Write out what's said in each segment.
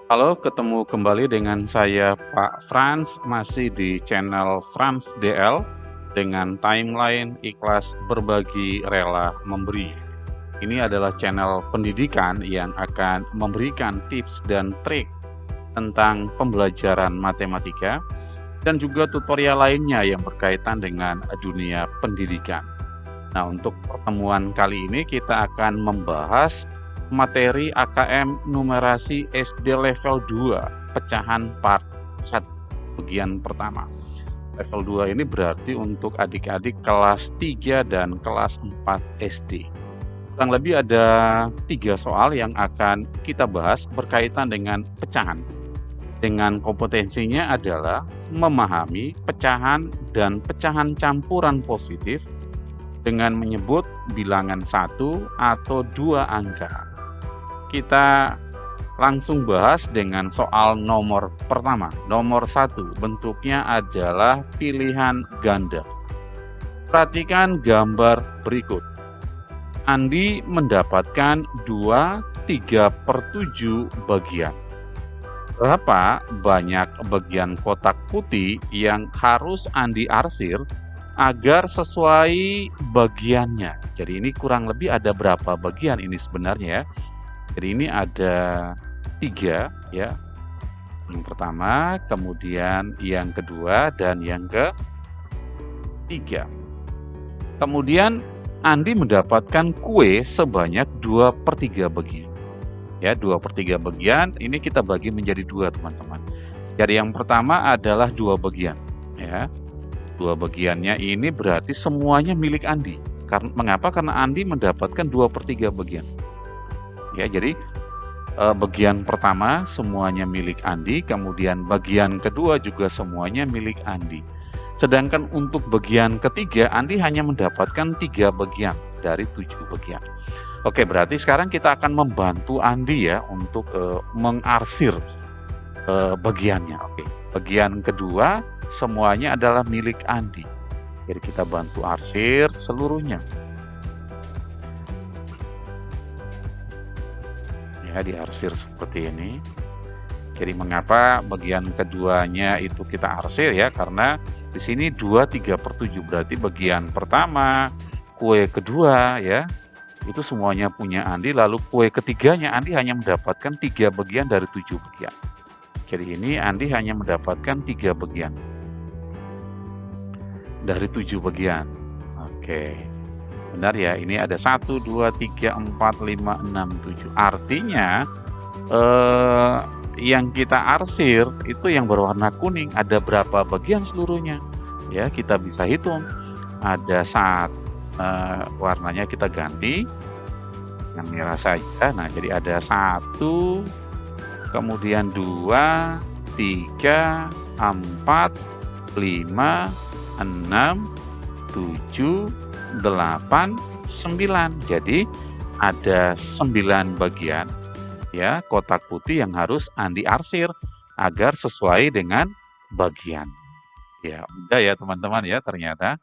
Halo, ketemu kembali dengan saya Pak Frans, masih di channel Frans DL dengan timeline ikhlas berbagi rela memberi. Ini adalah channel pendidikan yang akan memberikan tips dan trik tentang pembelajaran matematika dan juga tutorial lainnya yang berkaitan dengan dunia pendidikan. Nah, untuk pertemuan kali ini kita akan membahas materi AKM numerasi SD level 2, pecahan part 1, bagian pertama. Level 2 ini berarti untuk adik-adik kelas 3 dan kelas 4 SD. Kurang lebih ada 3 soal yang akan kita bahas berkaitan dengan pecahan. Dengan kompetensinya adalah memahami pecahan dan pecahan campuran positif dengan menyebut bilangan 1 atau 2 angka. Kita langsung bahas dengan soal nomor pertama. Nomor 1, bentuknya adalah pilihan ganda. Perhatikan gambar berikut. Andi mendapatkan 2/3/7 bagian. Berapa banyak bagian kotak putih yang harus Andi arsir agar sesuai bagiannya? Jadi ini kurang lebih ada berapa bagian ini sebenarnya ya? Jadi ini ada 3 ya. Yang pertama, kemudian yang kedua, dan yang ketiga. Kemudian Andi mendapatkan kue sebanyak 2/3 bagian. Ya, 2/3 bagian ini kita bagi menjadi 2, teman-teman. Jadi yang pertama adalah 2 bagian ya. 2 bagiannya ini berarti semuanya milik Andi. Mengapa? Karena Andi mendapatkan 2/3 bagian. Ya, jadi bagian pertama semuanya milik Andi, kemudian bagian kedua juga semuanya milik Andi. Sedangkan untuk bagian ketiga, Andi hanya mendapatkan 3 bagian dari 7 bagian. Oke, berarti sekarang kita akan membantu Andi ya untuk mengarsir bagiannya. Oke, bagian kedua semuanya adalah milik Andi. Jadi kita bantu arsir seluruhnya. Ya, diarsir seperti ini. Jadi mengapa bagian keduanya itu kita arsir ya? Karena di sini 2/3/7 berarti bagian pertama, kue kedua ya, itu semuanya punya Andi, lalu kue ketiganya Andi hanya mendapatkan 3 bagian dari 7 bagian. Jadi ini Andi hanya mendapatkan 3 bagian dari 7 bagian. Oke, benar ya, ini ada 1, 2, 3, 4, 5, 6, 7. Artinya yang kita arsir itu yang berwarna kuning, ada berapa bagian seluruhnya ya, kita bisa hitung. Ada warnanya kita ganti yang merah saja. Nah, jadi ada 1, kemudian 2, 3, 4, 5, 6, 7, 8, 9. Jadi ada 9 bagian ya kotak putih yang harus Andi arsir agar sesuai dengan bagian. Ya, udah ya teman-teman ya ternyata.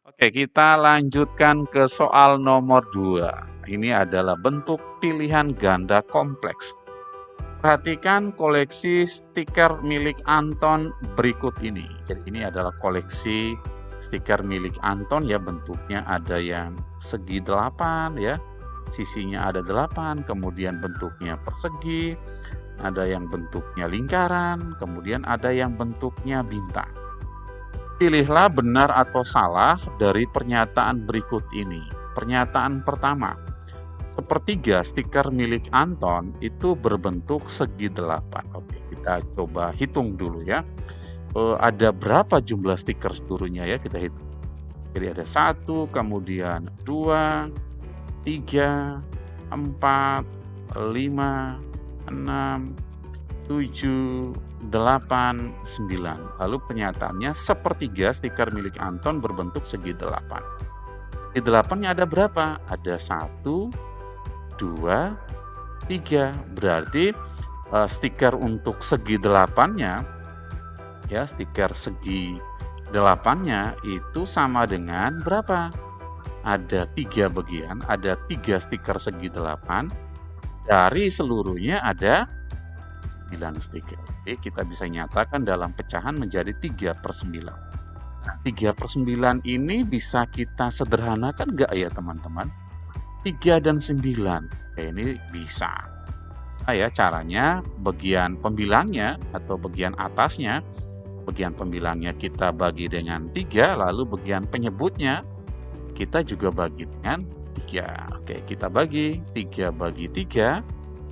Oke, kita lanjutkan ke soal nomor 2. Ini adalah bentuk pilihan ganda kompleks. Perhatikan koleksi stiker milik Anton berikut ini. Jadi ini adalah koleksi stiker milik Anton ya, bentuknya ada yang segi 8 ya. Sisinya ada 8, kemudian bentuknya persegi, ada yang bentuknya lingkaran, kemudian ada yang bentuknya bintang. Pilihlah benar atau salah dari pernyataan berikut ini. Pernyataan pertama, sepertiga stiker milik Anton itu berbentuk segi 8. Oke, kita coba hitung dulu ya. Ada berapa jumlah stiker seluruhnya ya, kita hitung. Jadi ada 1, kemudian 2, 3, 4, 5, 6, 7, 8, 9. Lalu pernyataannya sepertiga stiker milik Anton berbentuk segi 8. Di 8-nya ada berapa? Ada 1, 2, 3. Berarti stiker untuk segi 8-nya ya, stiker segi 8-nya itu sama dengan berapa? Ada 3 bagian, ada 3 stiker segi 8. Dari seluruhnya ada stiker. Oke, kita bisa nyatakan dalam pecahan menjadi 3/9. Nah, 3/9 ini bisa kita sederhanakan nggak ya teman-teman? 3 dan 9. Oke, ini bisa. Nah ya, caranya bagian pembilangnya atau bagian atasnya, bagian pembilangnya kita bagi dengan 3, lalu bagian penyebutnya kita juga bagi dengan 3. Oke, kita bagi 3 bagi 3,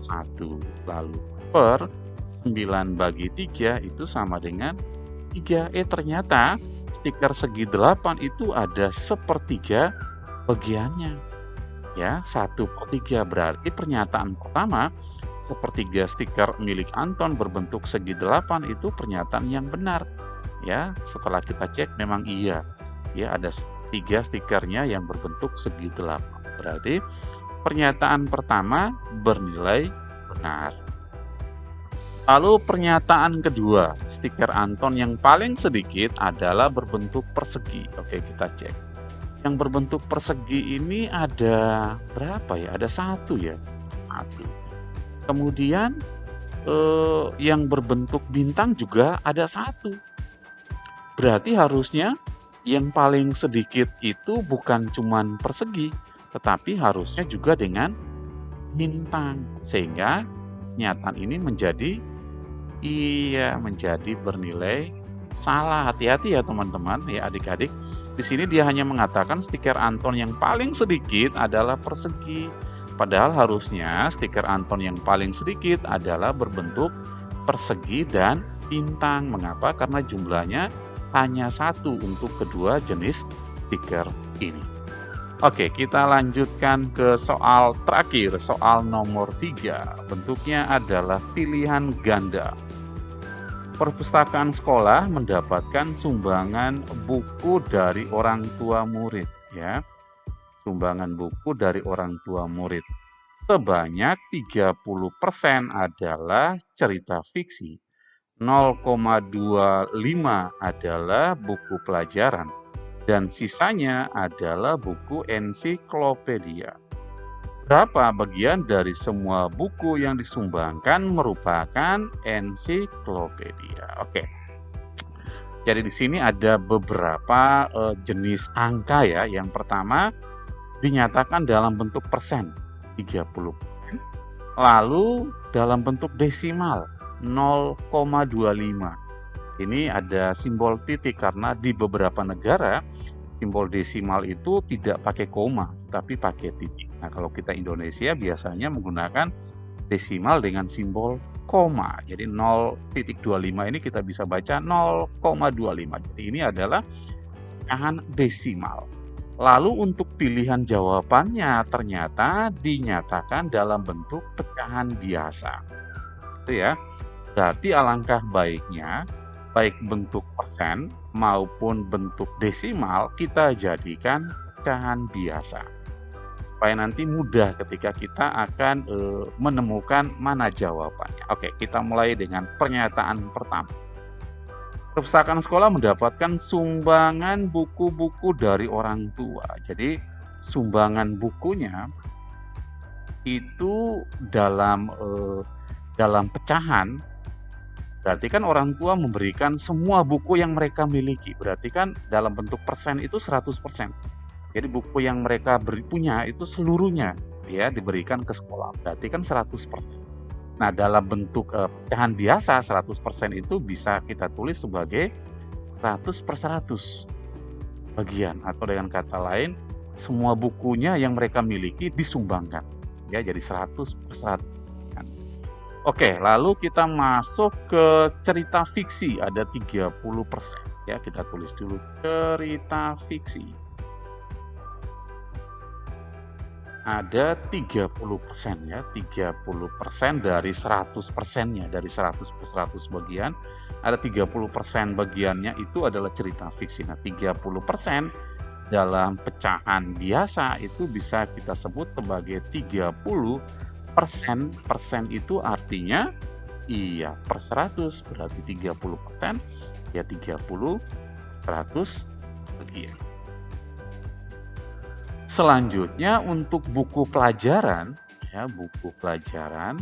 1. Lalu per 9 bagi 3 itu sama dengan 3. Ternyata stiker segi 8 itu ada sepertiga bagiannya. Ya, 1/3. Berarti pernyataan pertama, sepertiga stiker milik Anton berbentuk segi 8 itu pernyataan yang benar. Ya, setelah kita cek memang iya. Ya, ada 3 stikernya yang berbentuk segi 8. Berarti pernyataan pertama bernilai benar. Lalu pernyataan kedua, stiker Anton yang paling sedikit adalah berbentuk persegi. Oke, kita cek. Yang berbentuk persegi ini ada berapa ya? Ada 1 ya. 1. Kemudian yang berbentuk bintang juga ada 1. Berarti harusnya yang paling sedikit itu bukan cuman persegi, tetapi harusnya juga dengan bintang. Sehingga pernyataan ini menjadi bernilai salah. Hati-hati ya teman-teman, ya adik-adik. Di sini dia hanya mengatakan stiker Anton yang paling sedikit adalah persegi. Padahal harusnya stiker Anton yang paling sedikit adalah berbentuk persegi dan bintang. Mengapa? Karena jumlahnya hanya 1 untuk kedua jenis stiker ini. Oke, kita lanjutkan ke soal terakhir, soal nomor 3. Bentuknya adalah pilihan ganda. Perpustakaan sekolah mendapatkan sumbangan buku dari orang tua murid, ya. Sumbangan buku dari orang tua murid sebanyak 30% adalah cerita fiksi, 0,25 adalah buku pelajaran, dan sisanya adalah buku ensiklopedia. Berapa bagian dari semua buku yang disumbangkan merupakan ensiklopedia? Oke. Jadi di sini ada beberapa jenis angka ya. Yang pertama dinyatakan dalam bentuk persen, 30%. Lalu dalam bentuk desimal, 0,25. Ini ada simbol titik karena di beberapa negara simbol desimal itu tidak pakai koma, tapi pakai titik. Nah, kalau kita Indonesia biasanya menggunakan desimal dengan simbol koma. Jadi 0,25 ini kita bisa baca 0,25. Jadi ini adalah pecahan desimal. Lalu untuk pilihan jawabannya ternyata dinyatakan dalam bentuk pecahan biasa. Itu ya. Berarti alangkah baiknya baik bentuk persen maupun bentuk desimal kita jadikan pecahan biasa. Supaya nanti mudah ketika kita akan menemukan mana jawabannya. Oke, kita mulai dengan pernyataan pertama. Perpustakaan sekolah mendapatkan sumbangan buku-buku dari orang tua. Jadi sumbangan bukunya itu dalam pecahan. Berarti kan orang tua memberikan semua buku yang mereka miliki. Berarti kan dalam bentuk persen itu 100%. Jadi buku yang mereka punya itu seluruhnya ya diberikan ke sekolah. Berarti kan 100%. Nah, dalam bentuk pecahan biasa 100% itu bisa kita tulis sebagai 100/100 bagian, atau dengan kata lain semua bukunya yang mereka miliki disumbangkan. Ya, jadi 100/100. Oke, lalu kita masuk ke cerita fiksi, ada 30%. Ya, kita tulis dulu cerita fiksi. Ada 30% ya, 30% dari 100%-nya, dari 100/100 bagian, ada 30% bagiannya itu adalah cerita fiksi. Nah, 30% dalam pecahan biasa itu bisa kita sebut sebagai 30%. Persen itu artinya per 100, berarti 30% ya 30/100 bagian. Selanjutnya untuk buku pelajaran ya, buku pelajaran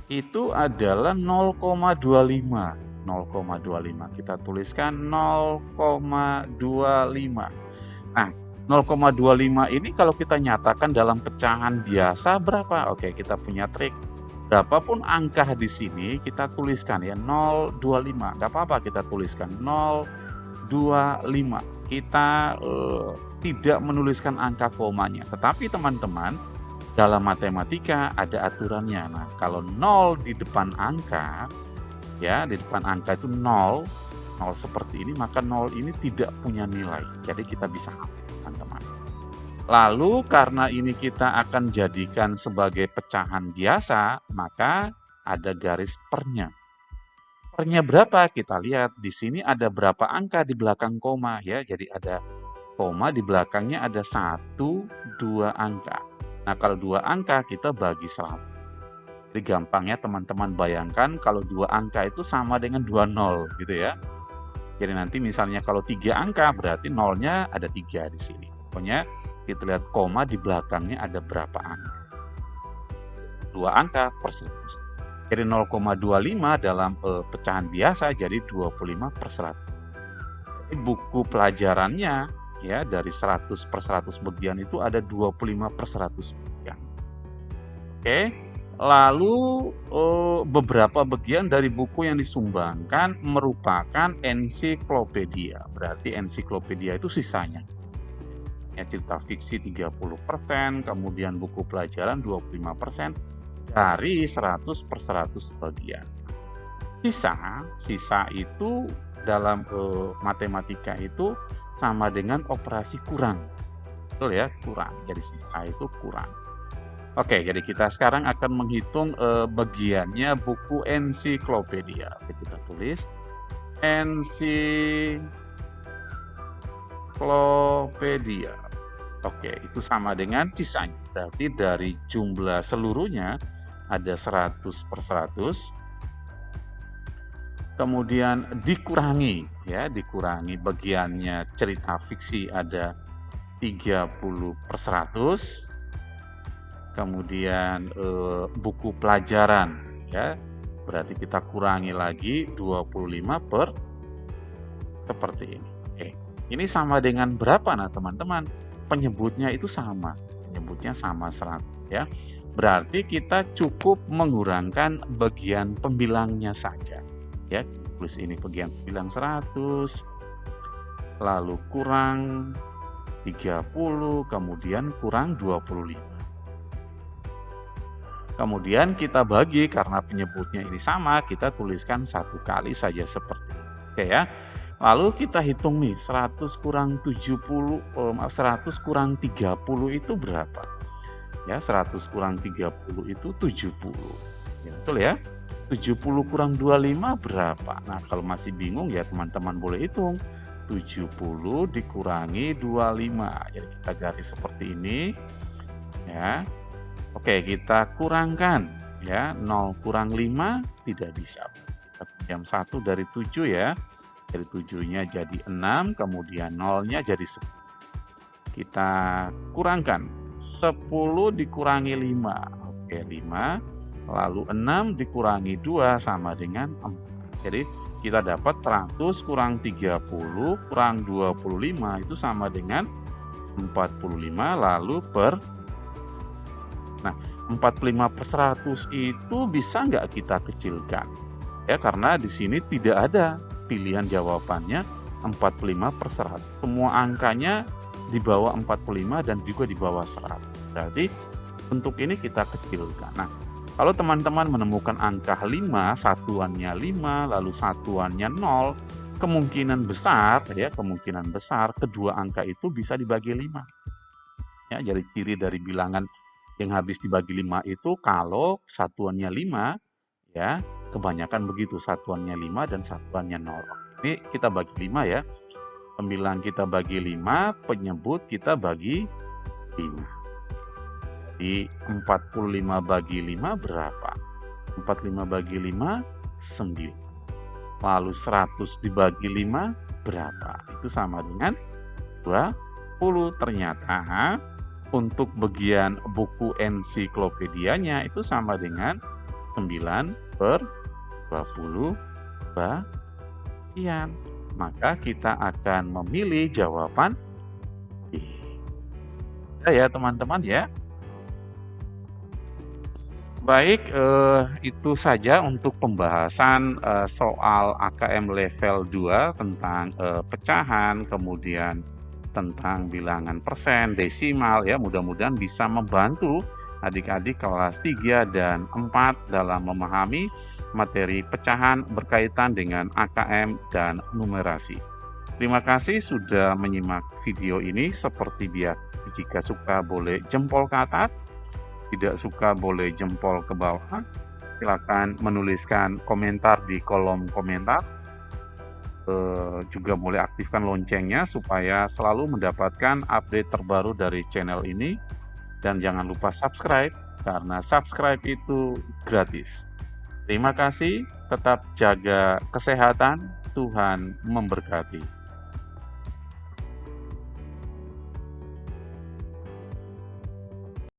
itu adalah 0,25. 0,25. Kita tuliskan 0,25. Nah, 0,25 ini kalau kita nyatakan dalam pecahan biasa berapa? Oke, kita punya trik. Berapapun angka di sini kita tuliskan ya 0,25. Nggak apa-apa kita tuliskan 0,25. Kita tidak menuliskan angka komanya. Tetapi teman-teman, dalam matematika ada aturannya. Nah, kalau 0 di depan angka, ya di depan angka itu 0 seperti ini, maka 0 ini tidak punya nilai. Jadi kita bisa hapus, teman-teman. Lalu karena ini kita akan jadikan sebagai pecahan biasa, maka ada garis pernya. Pernya berapa? Kita lihat di sini ada berapa angka di belakang koma ya. Jadi ada koma di belakangnya ada 1, 2 angka. Nah, kalau 2 angka kita bagi 100. Jadi gampangnya teman-teman bayangkan kalau 2 angka itu sama dengan 2 nol gitu ya. Jadi nanti misalnya kalau 3 angka berarti nolnya ada 3 di sini. Pokoknya kita lihat koma di belakangnya ada berapa angka. 2 angka per 100. Jadi 0,25 dalam pecahan biasa jadi 25 per 100. Jadi buku pelajarannya ya dari 100 per 100 bagian itu ada 25 per 100 bagian. Oke, lalu beberapa bagian dari buku yang disumbangkan merupakan ensiklopedia. Berarti ensiklopedia itu sisanya. Ya, cerita fiksi 30%, kemudian buku pelajaran 25% dari 100 per 100 bagian. Sisa itu dalam matematika itu sama dengan operasi kurang. Betul ya, kurang. Jadi sisa itu kurang. Oke, jadi kita sekarang akan menghitung bagiannya buku ensiklopedia. Oke, kita tulis ensiklopedia. Oke, itu sama dengan sisanya. Berarti dari jumlah seluruhnya ada 100 per 100. Kemudian dikurangi ya, dikurangi bagiannya cerita fiksi ada 30 per 100. Kemudian buku pelajaran ya, berarti kita kurangi lagi 25 per seperti ini. Oke, ini sama dengan berapa? Nah teman-teman, penyebutnya itu sama, penyebutnya sama 100 ya. Berarti kita cukup mengurangkan bagian pembilangnya saja. Ya, tulis ini bagian bilang 100, lalu kurang 30, kemudian kurang 25. Kemudian kita bagi karena penyebutnya ini sama, kita tuliskan 1 kali saja seperti ini. Oke ya. Lalu kita hitung nih 100 kurang 70, 100 kurang 30 itu berapa? Ya, 100 kurang 30 itu 70. Ya, betul ya? 70 kurang 25 berapa? Nah, kalau masih bingung ya teman-teman boleh hitung. 70 dikurangi 25. Jadi kita garis seperti ini. Ya. Oke, kita kurangkan ya. 0 kurang 5 tidak bisa. Kita pinjam 1 dari 7 ya. Dari 7-nya jadi 6, kemudian 0-nya jadi 10. Kita kurangkan. 10 dikurangi 5. Oke, 5. Lalu 6 dikurangi 2 sama dengan 4. Jadi kita dapat 100 kurang 30 kurang 25 itu sama dengan 45 lalu per. Nah, 45 per 100 itu bisa nggak kita kecilkan? Ya, karena di sini tidak ada pilihan jawabannya 45 per 100. Semua angkanya di bawah 45 dan juga di bawah 100. Berarti untuk ini kita kecilkan. Nah, kalau teman-teman menemukan angka 5, satuannya 5, lalu satuannya 0, kemungkinan besar kedua angka itu bisa dibagi 5. Ya, jadi ciri dari bilangan yang habis dibagi 5 itu kalau satuannya 5, ya, kebanyakan begitu, satuannya 5 dan satuannya 0. Ini kita bagi 5 ya. Pembilang kita bagi 5, penyebut kita bagi 5. Di 45 bagi 5 berapa? 45 bagi 5, 9. Lalu 100 dibagi 5 berapa? Itu sama dengan 20. Ternyata untuk bagian buku ensiklopedianya itu sama dengan 9/20 bagian. Maka kita akan memilih jawaban B. Ya teman-teman ya. Baik, itu saja untuk pembahasan, soal AKM level 2 tentang, pecahan, kemudian tentang bilangan persen, desimal ya. Mudah-mudahan bisa membantu adik-adik kelas 3 dan 4 dalam memahami materi pecahan berkaitan dengan AKM dan numerasi. Terima kasih sudah menyimak video ini. Seperti biasa, jika suka boleh jempol ke atas, tidak suka boleh jempol ke bawah. Silakan menuliskan komentar di kolom komentar. Juga boleh aktifkan loncengnya supaya selalu mendapatkan update terbaru dari channel ini. Dan jangan lupa subscribe, karena subscribe itu gratis. Terima kasih, tetap jaga kesehatan, Tuhan memberkati.